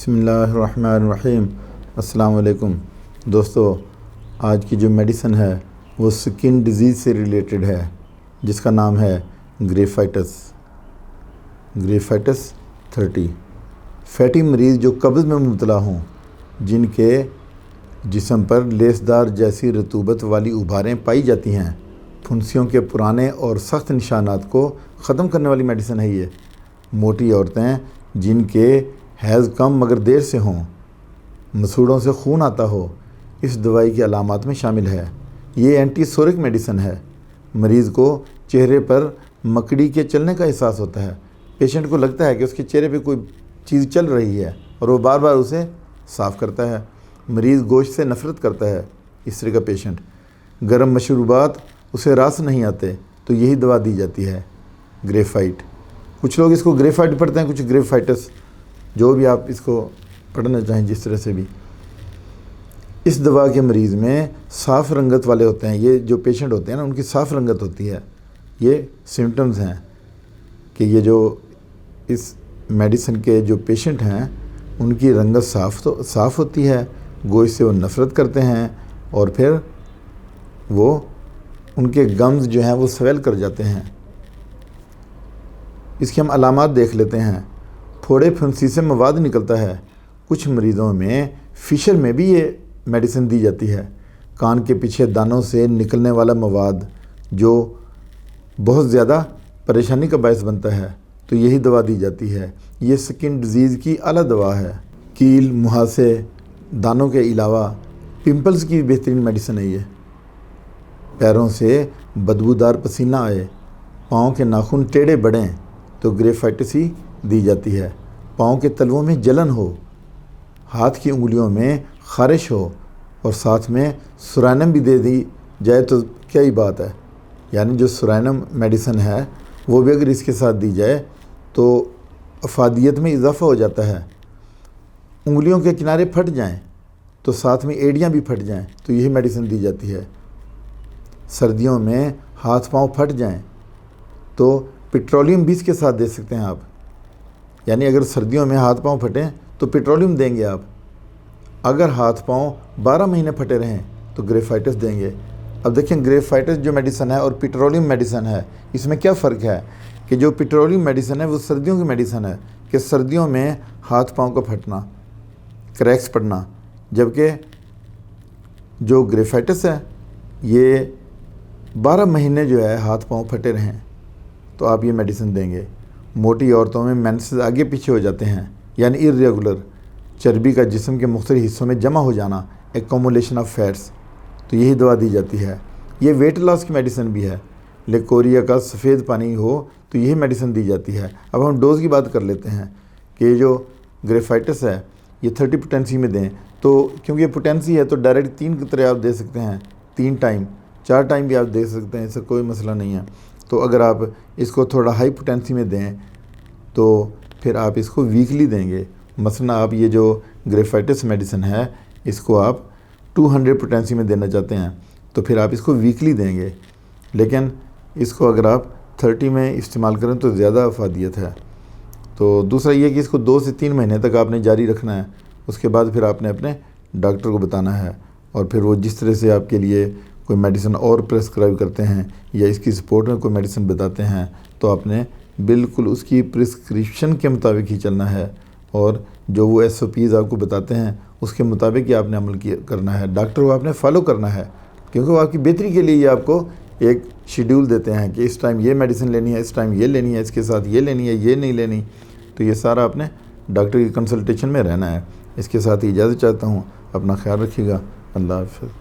بسم اللہ الرحمن الرحیم۔ السلام علیکم دوستو، آج کی جو میڈیسن ہے وہ سکن ڈیزیز سے ریلیٹڈ ہے، جس کا نام ہے گریفائٹس 30۔ فیٹی مریض جو قبض میں مبتلا ہوں، جن کے جسم پر لیسدار جیسی رطوبت والی ابھاریں پائی جاتی ہیں، پھنسیوں کے پرانے اور سخت نشانات کو ختم کرنے والی میڈیسن ہے یہ۔ موٹی عورتیں جن کے حیض کم مگر دیر سے ہوں، مسوڑوں سے خون آتا ہو، اس دوائی کی علامات میں شامل ہے۔ یہ اینٹی سورک میڈیسن ہے۔ مریض کو چہرے پر مکڑی کے چلنے کا احساس ہوتا ہے۔ پیشنٹ کو لگتا ہے کہ اس کے چہرے پہ کوئی چیز چل رہی ہے اور وہ بار بار اسے صاف کرتا ہے۔ مریض گوشت سے نفرت کرتا ہے، اس طرح کا پیشنٹ۔ گرم مشروبات اسے راس نہیں آتے تو یہی دوا دی جاتی ہے، گریفائٹ۔ کچھ لوگ اس کو گریفائٹ پڑھتے ہیں، کچھ گریفائٹس، جو بھی آپ اس کو پڑھنا چاہیں جس طرح سے بھی۔ اس دوا کے مریض میں صاف رنگت والے ہوتے ہیں، یہ جو پیشنٹ ہوتے ہیں نا، ان کی صاف رنگت ہوتی ہے۔ یہ سمٹمز ہیں کہ یہ جو اس میڈیسن کے جو پیشنٹ ہیں ان کی رنگت صاف ہوتی ہے، گوشت سے وہ نفرت کرتے ہیں، اور پھر وہ ان کے گمز جو ہیں وہ سویل کر جاتے ہیں۔ اس کی ہم علامات دیکھ لیتے ہیں۔ پھوڑے پھنسی سے مواد نکلتا ہے۔ کچھ مریضوں میں فشر میں بھی یہ میڈیسن دی جاتی ہے۔ کان کے پیچھے دانوں سے نکلنے والا مواد جو بہت زیادہ پریشانی کا باعث بنتا ہے، تو یہی دوا دی جاتی ہے۔ یہ سکن ڈیزیز کی اعلیٰ دوا ہے۔ کیل، مہاسے، دانوں کے علاوہ پمپلز کی بہترین میڈیسن ہے یہ۔ پیروں سے بدبودار پسینہ آئے، پاؤں کے ناخن ٹیڑھے بڑھیں تو گریفائٹس ہی دی جاتی ہے۔ پاؤں کے تلووں میں جلن ہو، ہاتھ کی انگلیوں میں خارش ہو، اور ساتھ میں سرائنم بھی دے دی جائے تو کیا ہی بات ہے۔ یعنی جو سرائنم میڈیسن ہے وہ بھی اگر اس کے ساتھ دی جائے تو افادیت میں اضافہ ہو جاتا ہے۔ انگلیوں کے کنارے پھٹ جائیں تو ساتھ میں ایڑیاں بھی پھٹ جائیں تو یہی میڈیسن دی جاتی ہے۔ سردیوں میں ہاتھ پاؤں پھٹ جائیں تو پیٹرولیم بھی اس کے ساتھ دے سکتے ہیں آپ۔ یعنی اگر سردیوں میں ہاتھ پاؤں پھٹیں تو پیٹرولیم دیں گے آپ۔ اگر ہاتھ پاؤں 12 مہینے پھٹے رہیں تو گریفائٹس دیں گے۔ اب دیکھیں، گریفائٹس جو میڈیسن ہے اور پیٹرولیم میڈیسن ہے، اس میں کیا فرق ہے کہ جو پیٹرولیم میڈیسن ہے وہ سردیوں کی میڈیسن ہے، کہ سردیوں میں ہاتھ پاؤں کا پھٹنا، کریکس پڑنا، جبکہ جو گریفائٹس ہے یہ 12 مہینے جو ہے ہاتھ پاؤں پھٹے رہیں تو آپ یہ میڈیسن دیں گے۔ موٹی عورتوں میں مینسز آگے پیچھے ہو جاتے ہیں، یعنی ارریگولر، چربی کا جسم کے مختلف حصوں میں جمع ہو جانا، ایکومولیشن آف فیٹس، تو یہی دوا دی جاتی ہے۔ یہ ویٹ لاس کی میڈیسن بھی ہے۔ لیکوریا کا سفید پانی ہو تو یہی میڈیسن دی جاتی ہے۔ اب ہم ڈوز کی بات کر لیتے ہیں کہ یہ جو گریفائٹس ہے یہ 30 پوٹینسی میں دیں، تو کیونکہ یہ پوٹینسی ہے تو ڈائریکٹ 3 قطرے آپ دے سکتے ہیں، 3 ٹائم، 4 ٹائم بھی آپ دے سکتے ہیں، اس سے کوئی مسئلہ نہیں ہے۔ تو اگر آپ اس کو تھوڑا ہائی پوٹینسی میں دیں تو پھر آپ اس کو ویکلی دیں گے۔ مثلا آپ یہ جو گریفائٹس میڈیسن ہے اس کو آپ 200 پوٹینسی میں دینا چاہتے ہیں تو پھر آپ اس کو ویکلی دیں گے، لیکن اس کو اگر آپ 30 میں استعمال کریں تو زیادہ افادیت ہے۔ تو دوسرا یہ کہ اس کو 2 سے 3 مہینے تک آپ نے جاری رکھنا ہے، اس کے بعد پھر آپ نے اپنے ڈاکٹر کو بتانا ہے، اور پھر وہ جس طرح سے آپ کے لیے کوئی میڈیسن اور پرسکرائب کرتے ہیں یا اس کی سپورٹ میں کوئی میڈیسن بتاتے ہیں تو آپ نے بالکل اس کی پرسکرپشن کے مطابق ہی چلنا ہے، اور جو وہ SOPs آپ کو بتاتے ہیں اس کے مطابق ہی آپ نے عمل کرنا ہے۔ ڈاکٹر کو آپ نے فالو کرنا ہے، کیونکہ وہ آپ کی بہتری کے لیے یہ آپ کو ایک شیڈیول دیتے ہیں کہ اس ٹائم یہ میڈیسن لینی ہے، اس ٹائم یہ لینی ہے، اس کے ساتھ یہ لینی ہے، یہ نہیں لینی۔ تو یہ سارا آپ نے ڈاکٹر کی کنسلٹیشن میں رہنا ہے۔ اس کے ساتھ ہی اجازت چاہتا ہوں، اپنا خیال رکھیے گا۔ اللہ حافظ۔